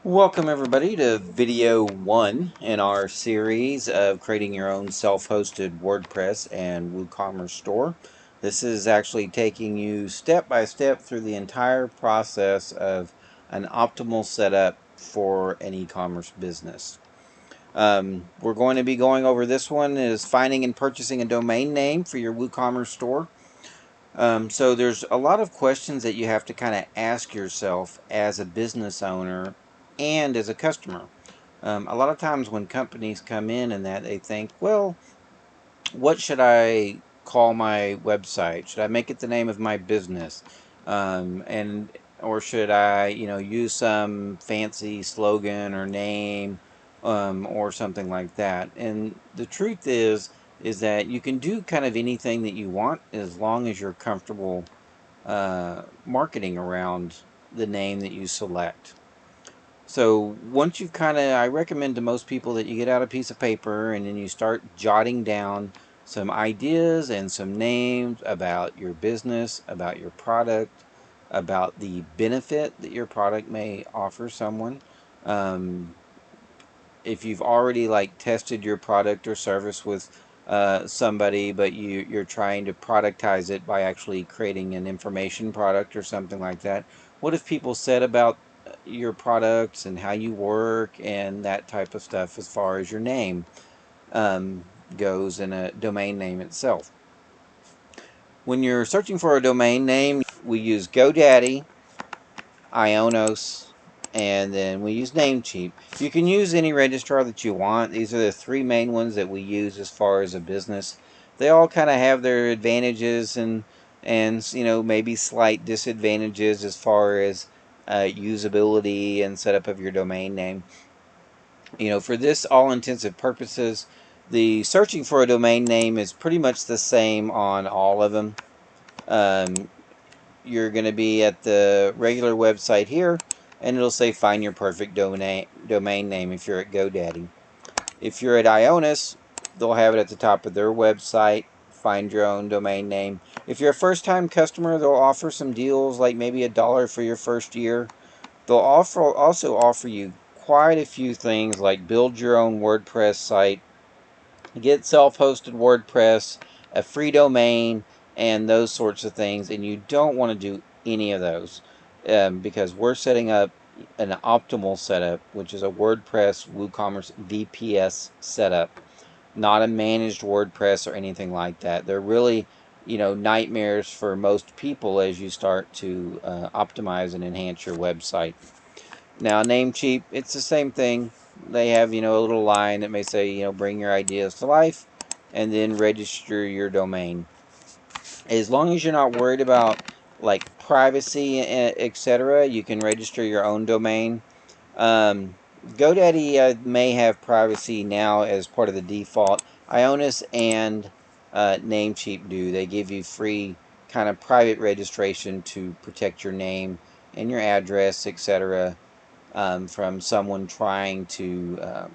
Welcome everybody to video 1 in our series of creating your own self-hosted WordPress and WooCommerce store. This is actually taking you step by step through the entire process of an optimal setup for an e-commerce business. We're going to be going over this one is finding and purchasing a domain name for your WooCommerce store. So there's a lot of questions that you have to kind of ask yourself as a business owner and as a customer. A lot of times when companies come in and that they think, well, what should I call my website? Should I make it the name of my business? Or should I, use some fancy slogan or name, or something like that? And the truth is that you can do kind of anything that you want as long as you're comfortable marketing around the name that you select. So once you've I recommend to most people that you get out a piece of paper and then you start jotting down some ideas and some names about your business, about your product, about the benefit that your product may offer someone. If you've already tested your product or service with somebody, but you're trying to productize it by actually creating an information product or something like that, what have people said about your products and how you work and that type of stuff as far as your name goes in a domain name itself? When you're searching for a domain name, we use GoDaddy, Ionos, and then we use Namecheap. You can use any registrar that you want. These are the three main ones that we use as far as a business. They all kind of have their advantages and maybe slight disadvantages as far as usability and setup of your domain name. For this all intensive purposes, the searching for a domain name is pretty much the same on all of them. You're going to be at the regular website here, and it'll say find your perfect domain name if you're at GoDaddy. If you're at Ionos, they'll have it at the top of their website, find your own domain name. If you're a first-time customer, they'll offer some deals, like maybe $1 for your first year. They'll also offer you quite a few things like build your own WordPress site, get self-hosted WordPress, a free domain, and those sorts of things. And you don't want to do any of those because we're setting up an optimal setup, which is a WordPress WooCommerce VPS setup, not a managed WordPress or anything like that. They're really, nightmares for most people as you start to optimize and enhance your website. Now, Namecheap, it's the same thing. They have, a little line that may say, bring your ideas to life and then register your domain. As long as you're not worried about privacy, etc., you can register your own domain. GoDaddy may have privacy now as part of the default. Ionos and Namecheap do. They give you free kind of private registration to protect your name and your address, etc., from someone trying to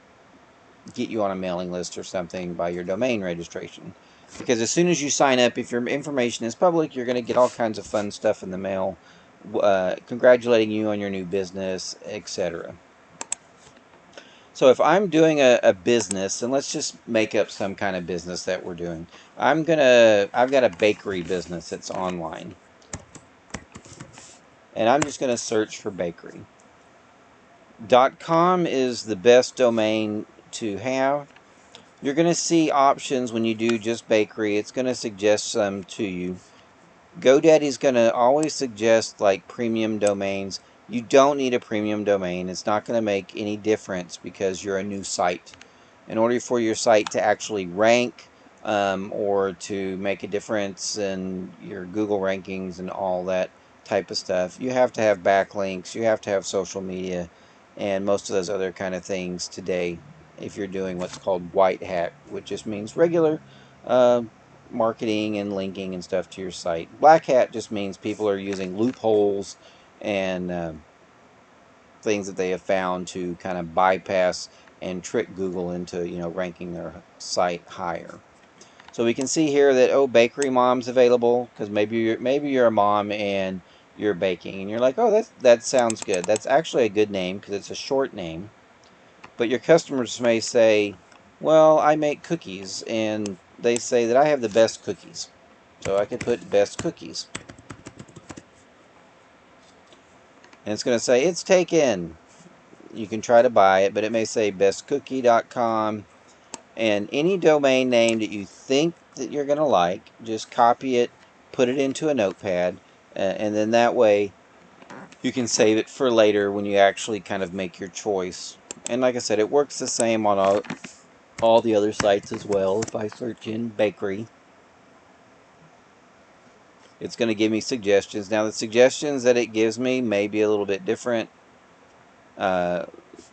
get you on a mailing list or something by your domain registration. Because as soon as you sign up, if your information is public, you're going to get all kinds of fun stuff in the mail, congratulating you on your new business, etc. So if I'm doing a business, and let's just make up some kind of business that we're doing. I've got a bakery business that's online. And I'm just going to search for bakery. .com is the best domain to have. You're going to see options when you do just bakery. It's going to suggest some to you. GoDaddy's going to always suggest premium domains. You don't need a premium domain. It's not going to make any difference because you're a new site. In order for your site to actually rank or to make a difference in your Google rankings and all that type of stuff, you have to have backlinks, you have to have social media, and most of those other kind of things today if you're doing what's called white hat, which just means regular marketing and linking and stuff to your site. Black hat just means people are using loopholes and things that they have found to kind of bypass and trick Google into ranking their site higher. So we can see here that bakery mom's available because maybe you're a mom and you're baking, and you're like, oh, that sounds good. That's actually a good name because it's a short name. But your customers may say, well, I make cookies, and they say that I have the best cookies. So I could put best cookies. And it's going to say, it's taken. You can try to buy it, but it may say bestcookie.com. And any domain name that you think that you're going to like, just copy it, put it into a notepad, and then that way you can save it for later when you actually kind of make your choice. And like I said, it works the same on all the other sites as well. If I search in bakery, it's going to give me suggestions. Now the suggestions that it gives me may be a little bit different.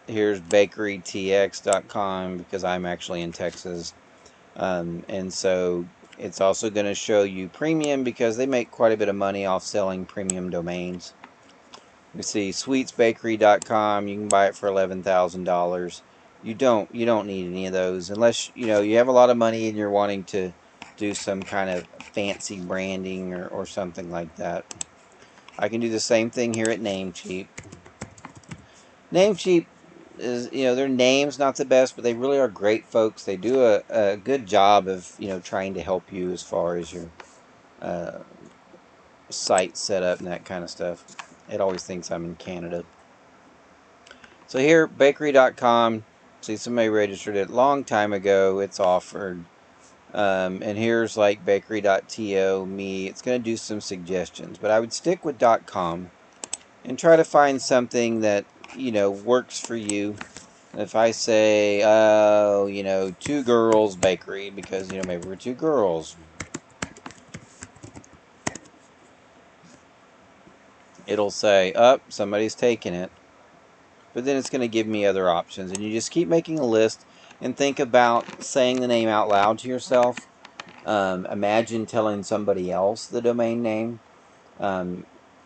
Here's bakerytx.com because I'm actually in Texas. And so it's also going to show you premium because they make quite a bit of money off selling premium domains. You see sweetsbakery.com, you can buy it for $11,000. You don't need any of those unless you have a lot of money and you're wanting to do some kind of fancy branding or something like that. I can do the same thing here at Namecheap. Namecheap is, their name's not the best, but they really are great folks. They do a good job of, trying to help you as far as your uh, site setup and that kind of stuff. It always thinks I'm in Canada. So here, bakery.com, see somebody registered it a long time ago. It's offered. And here's like bakery.to, me. It's going to do some suggestions, but I would stick with .com and try to find something that, works for you. If I say, two girls bakery, because, maybe we're two girls, it'll say, somebody's taking it. But then it's going to give me other options. And you just keep making a list and think about saying the name out loud to yourself. Imagine telling somebody else the domain name.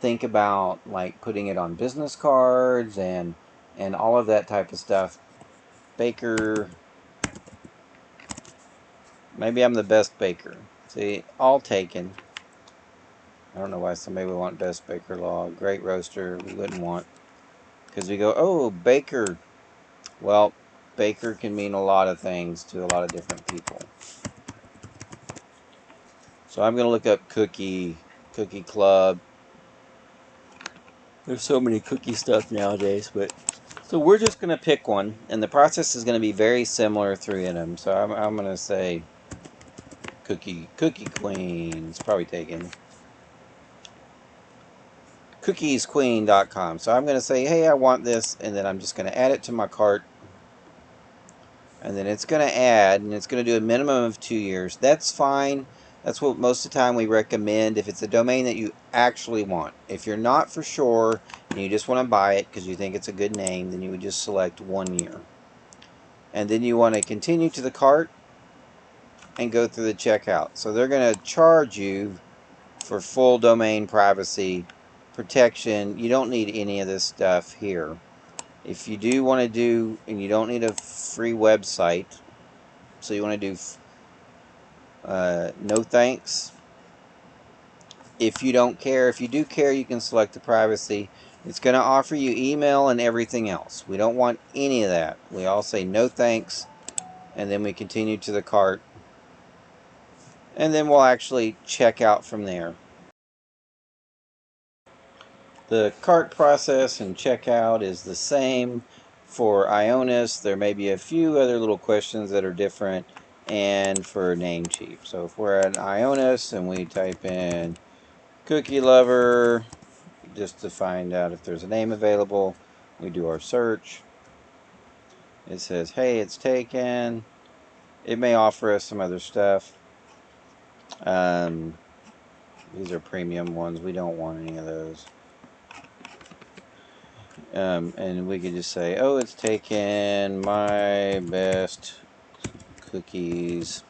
Think about like putting it on business cards and all of that type of stuff. Baker. Maybe I'm the best baker. See, all taken. I don't know why somebody would want best baker log. Great roaster, we wouldn't want. Because we go, oh, baker. Well, baker can mean a lot of things to a lot of different people. So I'm going to look up cookie club. There's so many cookie stuff nowadays, but so we're just going to pick one, and the process is going to be very similar through them. So I'm going to say cookie queen. It's probably taken. cookiesqueen.com. So I'm going to say, hey, I want this, and then I'm just going to add it to my cart. And then it's going to add, and it's going to do a minimum of 2 years. That's fine. That's what most of the time we recommend if it's a domain that you actually want. If you're not for sure and you just want to buy it because you think it's a good name, then you would just select 1 year. And then you want to continue to the cart and go through the checkout. So they're going to charge you for full domain privacy protection. You don't need any of this stuff here. If you do want to do, and you don't need a free website, so you want to do no thanks. If you don't care, if you do care, you can select the privacy. It's going to offer you email and everything else. We don't want any of that. We all say no thanks, and then we continue to the cart, and then we'll actually check out from there. The cart process and checkout is the same for Ionis. There may be a few other little questions that are different, and for Namecheap. So if we're at Ionis and we type in cookie lover, just to find out if there's a name available, we do our search. It says, hey, it's taken. It may offer us some other stuff. These are premium ones. We don't want any of those. And we could just say, oh, it's taken my best cookies.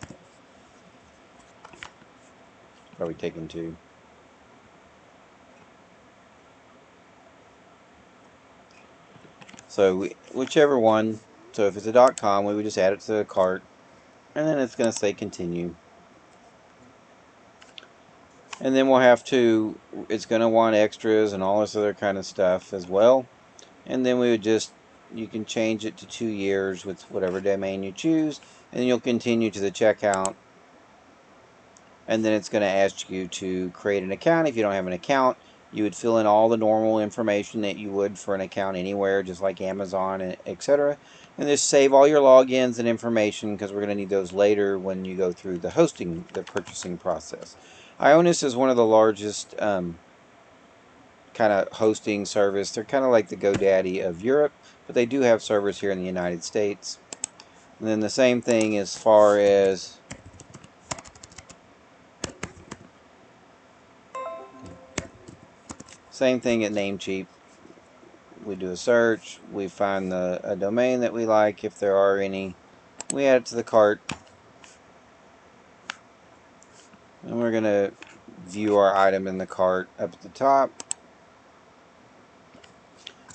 Probably taken 2. So whichever one. So if it's a .com, we would just add it to the cart, and then it's going to say continue. And then we'll have to, it's going to want extras and all this other kind of stuff as well. And then we would just, you can change it to 2 years with whatever domain you choose, and you'll continue to the checkout. And then it's going to ask you to create an account. If you don't have an account, you would fill in all the normal information that you would for an account anywhere, just like Amazon, etc. And just save all your logins and information, because we're going to need those later when you go through the hosting, the purchasing process. Ionis is one of the largest kind of hosting service. They're kind of like the GoDaddy of Europe, but they do have servers here in the United States. And then the same thing as far as same thing at Namecheap. We do a search, we find a domain that we like, if there are any, we add it to the cart, and we're going to view our item in the cart up at the top.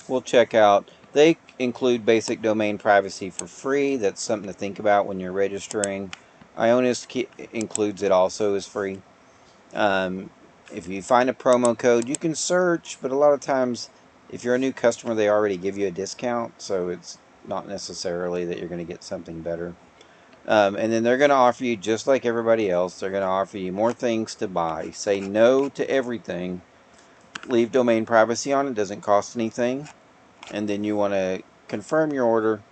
We'll check out. They include basic domain privacy for free. That's something to think about when you're registering. Ionis includes it also as free. If you find a promo code, you can search, but a lot of times if you're a new customer, they already give you a discount, so it's not necessarily that you're going to get something better. And then they're going to offer you, just like everybody else, they're going to offer you more things to buy. Say no to everything. Leave domain privacy on. It doesn't cost anything. And then you want to confirm your order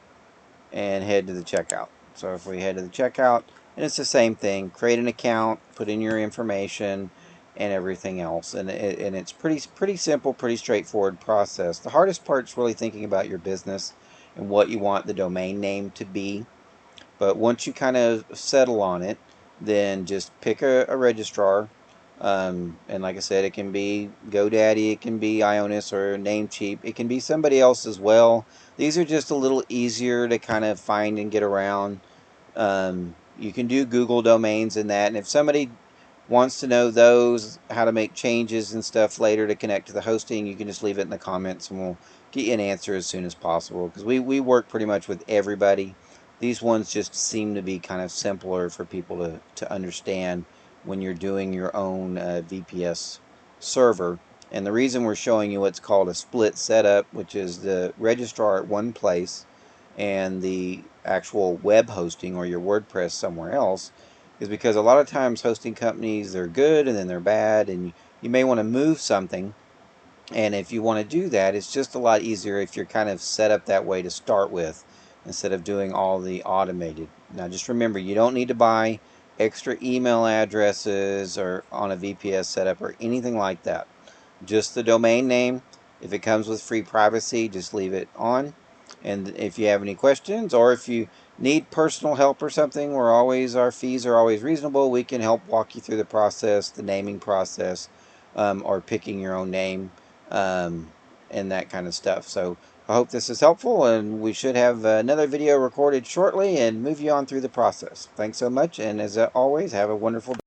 and head to the checkout. So if we head to the checkout, and it's the same thing, create an account, put in your information and everything else, and it's pretty simple, pretty straightforward process. The hardest part is really thinking about your business and what you want the domain name to be. But once you kind of settle on it, then just pick a registrar. And like I said, it can be GoDaddy, it can be Ionis or Namecheap, it can be somebody else as well. These are just a little easier to kind of find and get around. You can do Google domains and that, and if somebody wants to know those, how to make changes and stuff later to connect to the hosting, you can just leave it in the comments and we'll get you an answer as soon as possible, because we work pretty much with everybody. These ones just seem to be kind of simpler for people to understand when you're doing your own VPS server. And the reason we're showing you what's called a split setup, which is the registrar at one place and the actual web hosting or your WordPress somewhere else, is because a lot of times hosting companies, they're good and then they're bad, and you may want to move something. And if you want to do that, it's just a lot easier if you're kind of set up that way to start with, instead of doing all the automated. Now just remember, you don't need to buy extra email addresses or on a VPS setup or anything like that. Just the domain name. If it comes with free privacy, just leave it on. And if you have any questions, or if you need personal help or something, our fees are always reasonable. We can help walk you through the process, the naming process, or picking your own name, and that kind of stuff. So I hope this is helpful, and we should have another video recorded shortly and move you on through the process. Thanks so much, and as always, have a wonderful day.